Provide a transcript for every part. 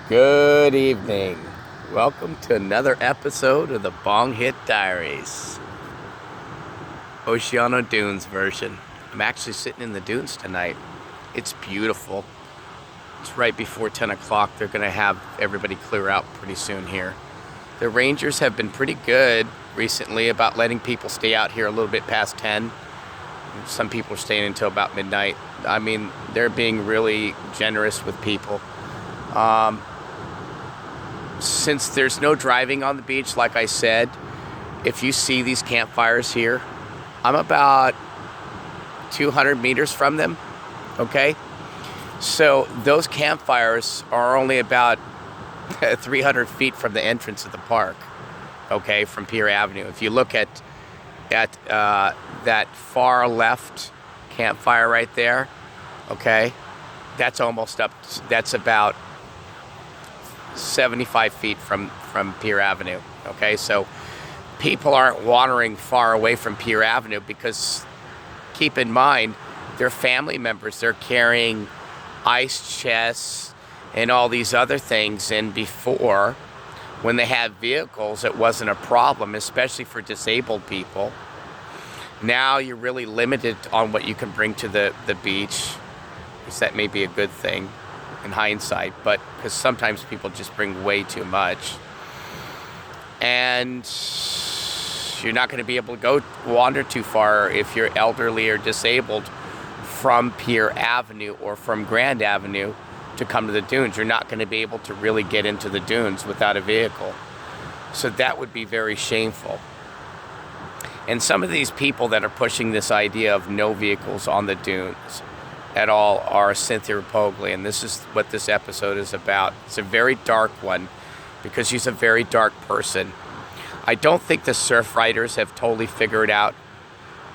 Good evening. Welcome to another episode of the Bong Hit Diaries. Oceano Dunes version. I'm actually sitting in the dunes tonight. It's beautiful. It's right before 10 o'clock. They're going to have everybody clear out pretty soon here. The rangers have been pretty good recently about letting people stay out here a little bit past 10. Some people are staying until about midnight. I mean, they're being really generous with people. Since there's no driving on the beach, like I said, if you see these campfires here, I'm about 200 meters from them, okay? So those campfires are only about 300 feet from the entrance of the park, okay, from Pier Avenue. If you look at that far left campfire right there, okay, that's almost up, that's about 75 feet from Pier Avenue, okay? So people aren't wandering far away from Pier Avenue because, keep in mind, they're family members. They're carrying ice chests and all these other things. And before, when they had vehicles, it wasn't a problem, especially for disabled people. Now you're really limited on what you can bring to the beach, because that may be a good thing in hindsight, but because sometimes people just bring way too much, and you're not going to be able to go wander too far if you're elderly or disabled from Pier Avenue or from Grand Avenue to come to the dunes. You're not going to be able to really get into the dunes without a vehicle, so that would be very shameful. And some of these people that are pushing this idea of no vehicles on the dunes at all are Cynthia Replogle, and this is what this episode is about. It's a very dark one because she's a very dark person. I don't think the surf writers have totally figured out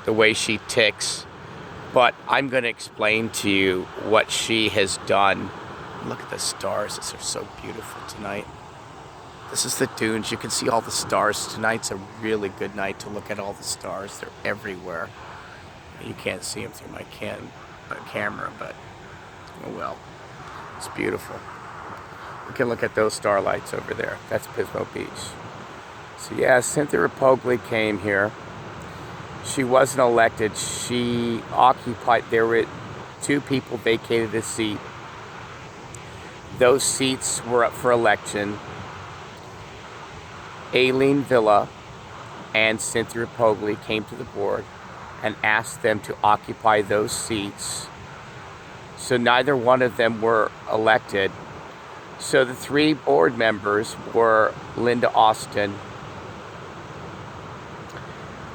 the way she ticks, but I'm going to explain to you what she has done. Look at the stars. These are so beautiful tonight. This is the dunes. You can see all the stars. Tonight's a really good night to look at all the stars. They're everywhere. You can't see them through my camera, but oh well, it's beautiful. We can look at those starlights over there. That's Pismo Beach. So yeah, Cynthia Replogle came here. She wasn't elected. She occupied, there were 2 people vacated a seat. Those seats were up for election. Aileen Villa and Cynthia Replogle came to the board and asked them to occupy those seats. So neither one of them were elected. So the 3 board members were Linda Austin.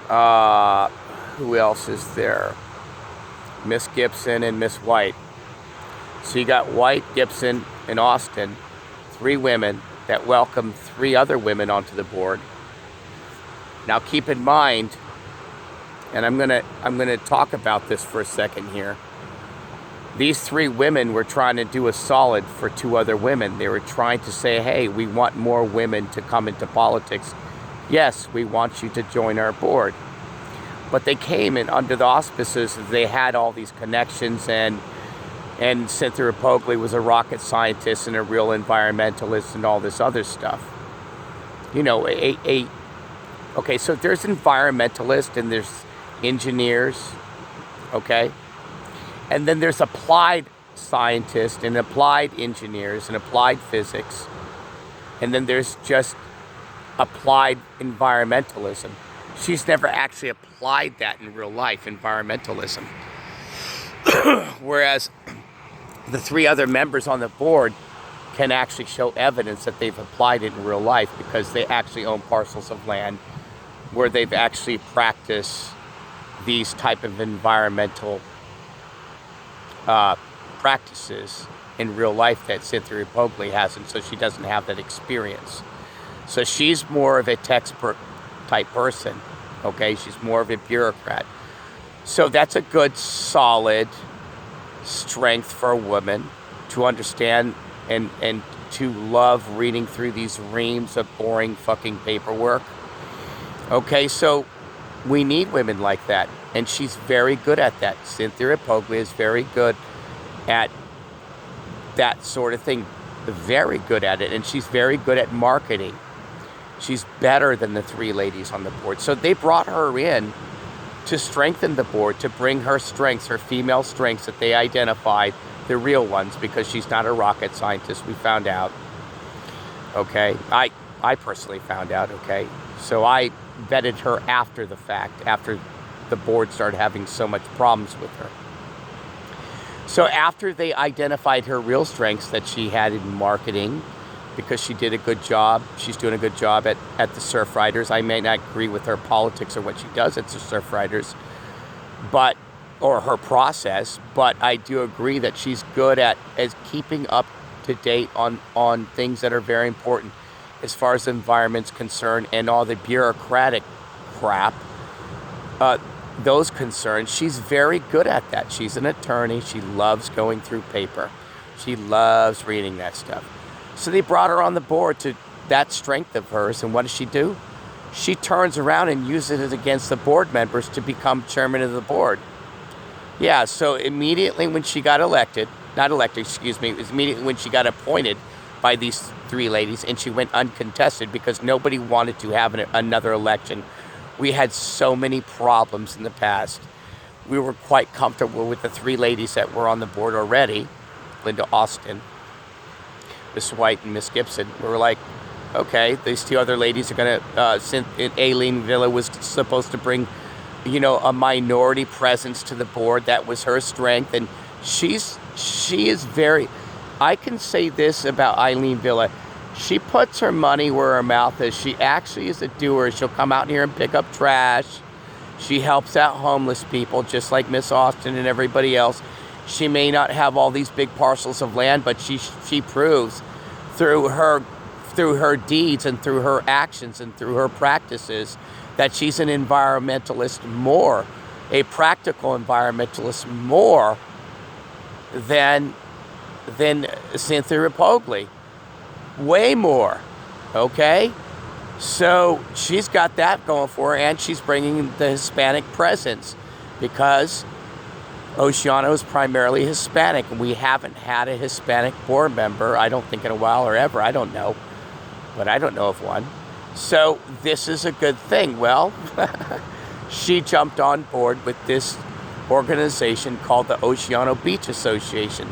Who else is there? Miss Gibson and Miss White. So you got White, Gibson, and Austin, 3 women that welcomed 3 other women onto the board. Now keep in mind, and I'm gonna talk about this for a second here. These 3 women were trying to do a solid for 2 other women. They were trying to say, hey, we want more women to come into politics. Yes, we want you to join our board. But they came in under the auspices that they had all these connections, and Cynthia Replogle was a rocket scientist and a real environmentalist and all this other stuff. You know, okay, so there's environmentalists and there's engineers, okay? And then there's applied scientists and applied engineers and applied physics. And then there's just applied environmentalism. She's never actually applied that in real life, environmentalism. Whereas the 3 other members on the board can actually show evidence that they've applied it in real life because they actually own parcels of land where they've actually practiced these type of environmental practices in real life that Cynthia Replogle hasn't, so she doesn't have that experience. So she's more of a textbook type person, okay? She's more of a bureaucrat. So that's a good, solid strength for a woman to understand and to love reading through these reams of boring fucking paperwork. Okay, so we need women like that, and she's very good at that. Cynthia Replogle is very good at that sort of thing. very good at it, and she's very good at marketing. She's better than the 3 ladies on the board. So they brought her in to strengthen the board, to bring her strengths, her female strengths that they identified, the real ones, because she's not a rocket scientist, we found out. Okay, I personally found out, okay? So I vetted her after the fact, after the board started having so much problems with her. So after they identified her real strengths that she had in marketing, because she did a good job, she's doing a good job at the Surf Riders. I may not agree with her politics or what she does at the Surf Riders, but, or her process, but I do agree that she's good at keeping up to date on things that are very important as far as the environment's concerned, and all the bureaucratic crap, those concerns. She's very good at that. She's an attorney. She loves going through paper. She loves reading that stuff. So they brought her on the board to that strength of hers, and what does she do? She turns around and uses it against the board members to become chairman of the board. Yeah, so immediately when she got elected, not elected, excuse me, it was immediately when she got appointed by these 3 ladies, and she went uncontested because nobody wanted to have another election. We had so many problems in the past. We were quite comfortable with the 3 ladies that were on the board already, Linda Austin, Miss White, and Miss Gibson. We were like, okay, these 2 other ladies are going to, Aileen Villa was supposed to bring, you know, a minority presence to the board. That was her strength, and she is very, I can say this about Aileen Villa. She puts her money where her mouth is. She actually is a doer. She'll come out here and pick up trash. She helps out homeless people, just like Miss Austin and everybody else. She may not have all these big parcels of land, but she proves through her deeds and through her actions and through her practices that she's an environmentalist more, a practical environmentalist more than Cynthia Replogle. Way more, okay? So she's got that going for her, and she's bringing the Hispanic presence because Oceano is primarily Hispanic, and we haven't had a Hispanic board member, I don't think, in a while or ever. I don't know, but I don't know of one. So this is a good thing. Well, she jumped on board with this organization called the Oceano Beach Association.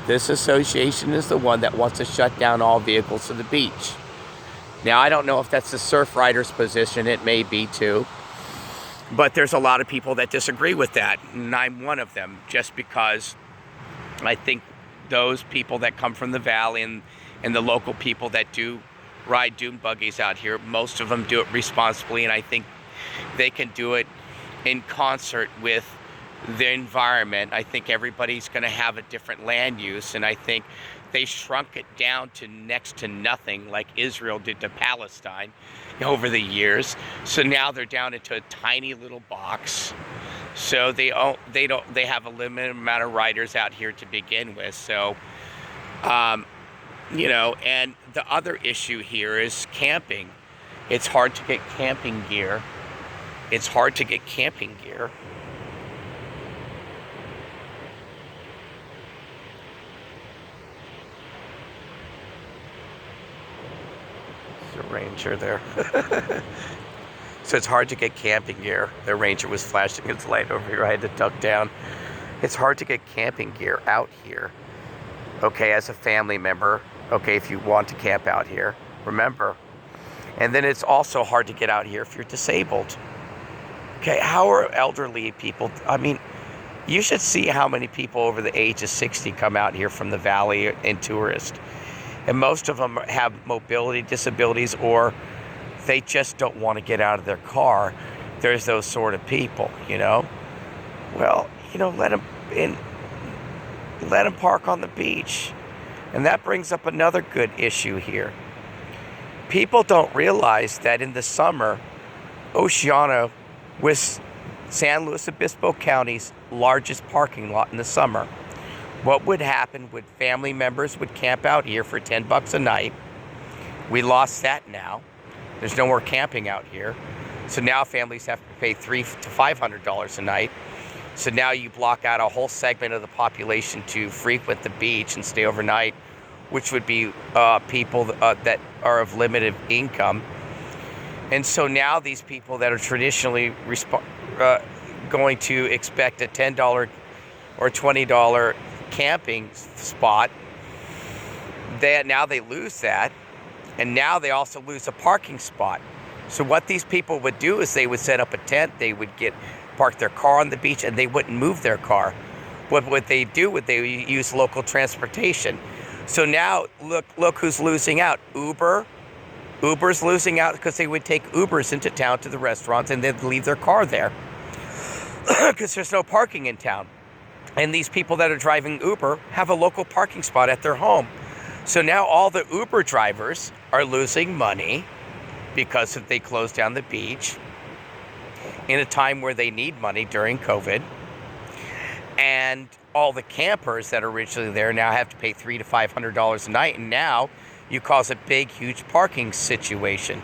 This association is the one that wants to shut down all vehicles to the beach. Now, I don't know if that's the Surf Riders' position. It may be too. But there's a lot of people that disagree with that, and I'm one of them, just because I think those people that come from the valley and the local people that do ride dune buggies out here, most of them do it responsibly, and I think they can do it in concert with the environment. I think everybody's going to have a different land use, and I think they shrunk it down to next to nothing, like Israel did to Palestine over the years. So now they're down into a tiny little box. So they have a limited amount of riders out here to begin with. So you know, and the other issue here is camping. It's hard to get camping gear. It's hard to get camping gear. There's a ranger there. So it's hard to get camping gear. The ranger was flashing its light over here. I had to duck down. It's hard to get camping gear out here. Okay, as a family member, okay, if you want to camp out here, remember. And then it's also hard to get out here if you're disabled. Okay, how are elderly people? I mean, you should see how many people over the age of 60 come out here from the valley and tourist. And most of them have mobility disabilities, or they just don't want to get out of their car. There's those sort of people, you know. Well, you know, let them in. Let them park on the beach. And that brings up another good issue here. People don't realize that in the summer, Oceano was San Luis Obispo County's largest parking lot in the summer. What would happen would family members would camp out here for $10 a night. We lost that now. There's no more camping out here. So now families have to pay $300 to $500 a night. So now you block out a whole segment of the population to frequent the beach and stay overnight, which would be people that are of limited income. And so now these people that are traditionally going to expect a $10 or $20 camping spot, now they lose that, and now they also lose a parking spot. So what these people would do is they would set up a tent, they would park their car on the beach, and they wouldn't move their car. What would they do? They would use local transportation. So now look who's losing out. Uber's losing out because they would take Ubers into town to the restaurants and they'd leave their car there because there's no parking in town. And these people that are driving Uber have a local parking spot at their home. So now all the Uber drivers are losing money because they closed down the beach in a time where they need money during COVID. And all the campers that are originally there now have to pay $300 to $500 a night. And now you cause a big, huge parking situation.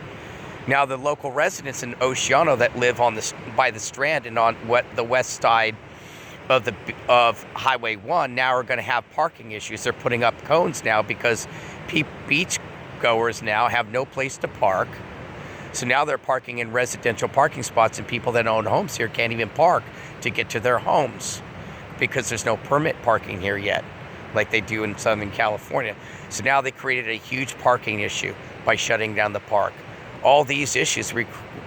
Now the local residents in Oceano that live by the Strand and on the west side of Highway 1 now are going to have parking issues. They're putting up cones now because beach goers now have no place to park. So now they're parking in residential parking spots, and people that own homes here can't even park to get to their homes because there's no permit parking here yet, like they do in Southern California. So now they created a huge parking issue by shutting down the park. All these issues were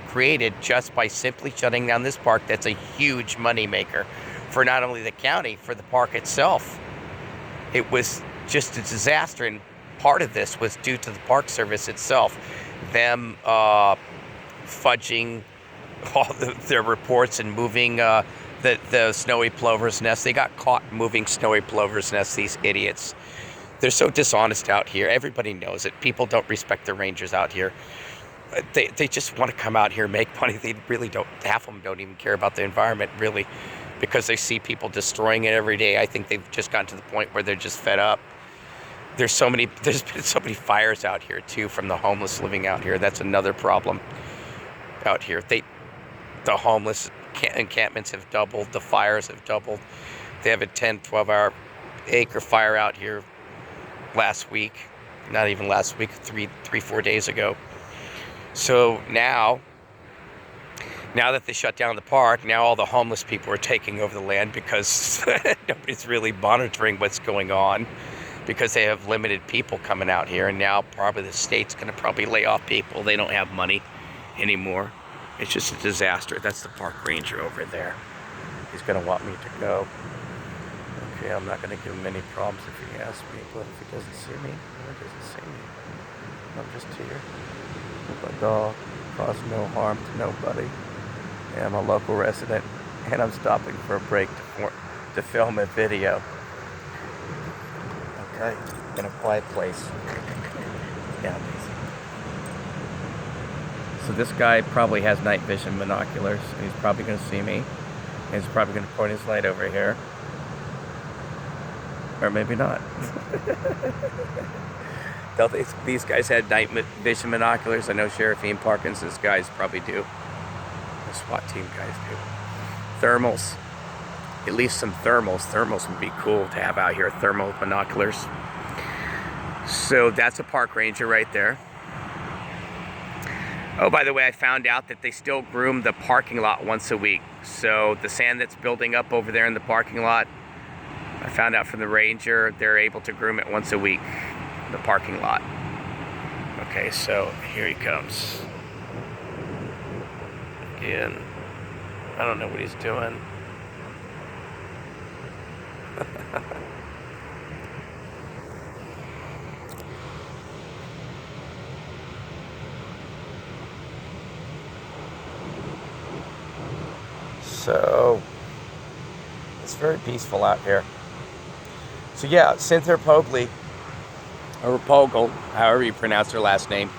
created just by simply shutting down this park. That's a huge moneymaker for not only the county, for the park itself. It was just a disaster, and part of this was due to the Park Service itself. Them fudging all their reports and moving the snowy plover's nest. They got caught moving snowy plover's nests, these idiots. They're so dishonest out here. Everybody knows it. People don't respect the rangers out here. They just want to come out here and make money. They really don't. Half of them don't even care about the environment, really, because they see people destroying it every day. I think they've just gotten to the point where they're just fed up. There's been so many fires out here too from the homeless living out here. That's another problem out here. The homeless encampments have doubled. The fires have doubled. They have a 10, 12-hour acre fire out here last week. Not even last week, 4 days ago. So now that they shut down the park, now all the homeless people are taking over the land because nobody's really monitoring what's going on, because they have limited people coming out here, and now probably the state's going to probably lay off people. They don't have money anymore. It's just a disaster. That's the park ranger over there. He's going to want me to go. Okay, I'm not going to give him any problems if he asks me, but if he doesn't see me, he doesn't see me. I'm just here with my dog, cause no harm to nobody. And I'm a local resident, and I'm stopping for a break to film a video. Okay, in a quiet place. Yeah. So this guy probably has night vision binoculars. He's probably going to see me. He's probably going to point his light over here. Or maybe not. These guys had night vision binoculars. I know Sheriff Ian Parkinson's guys probably do. The SWAT team guys do. Thermals. At least some thermals. Thermals would be cool to have out here, thermal binoculars. So that's a park ranger right there. Oh, by the way, I found out that they still groom the parking lot once a week. So the sand that's building up over there in the parking lot, I found out from the ranger, they're able to groom it once a week, the parking lot. Okay, so here he comes. Again, I don't know what he's doing. So it's very peaceful out here. So yeah, Cynthia Replogle, or Replogle, however you pronounce her last name,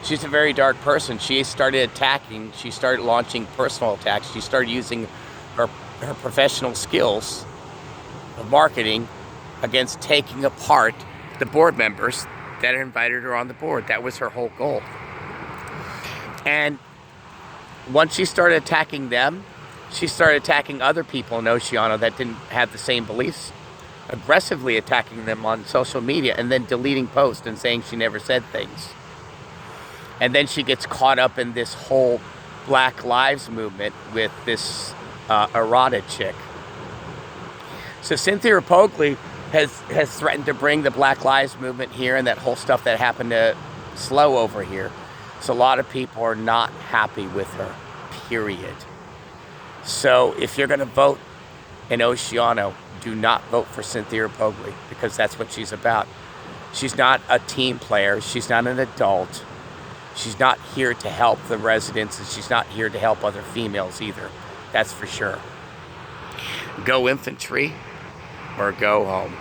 she's a very dark person. She started attacking, she started launching personal attacks. She started using her professional skills of marketing against taking apart the board members that invited her on the board. That was her whole goal. And once she started attacking them, she started attacking other people in Oceano that didn't have the same beliefs aggressively attacking them on social media and then deleting posts and saying she never said things. And then she gets caught up in this whole Black Lives movement with this errata chick. So Cynthia Replogle has threatened to bring the Black Lives movement here and that whole stuff that happened to Slow over here. So a lot of people are not happy with her, period. So if you're going to vote in Oceano, do not vote for Cynthia Replogle, because that's what she's about. She's not a team player. She's not an adult. She's not here to help the residents, and she's not here to help other females either. That's for sure. Go infantry or go home.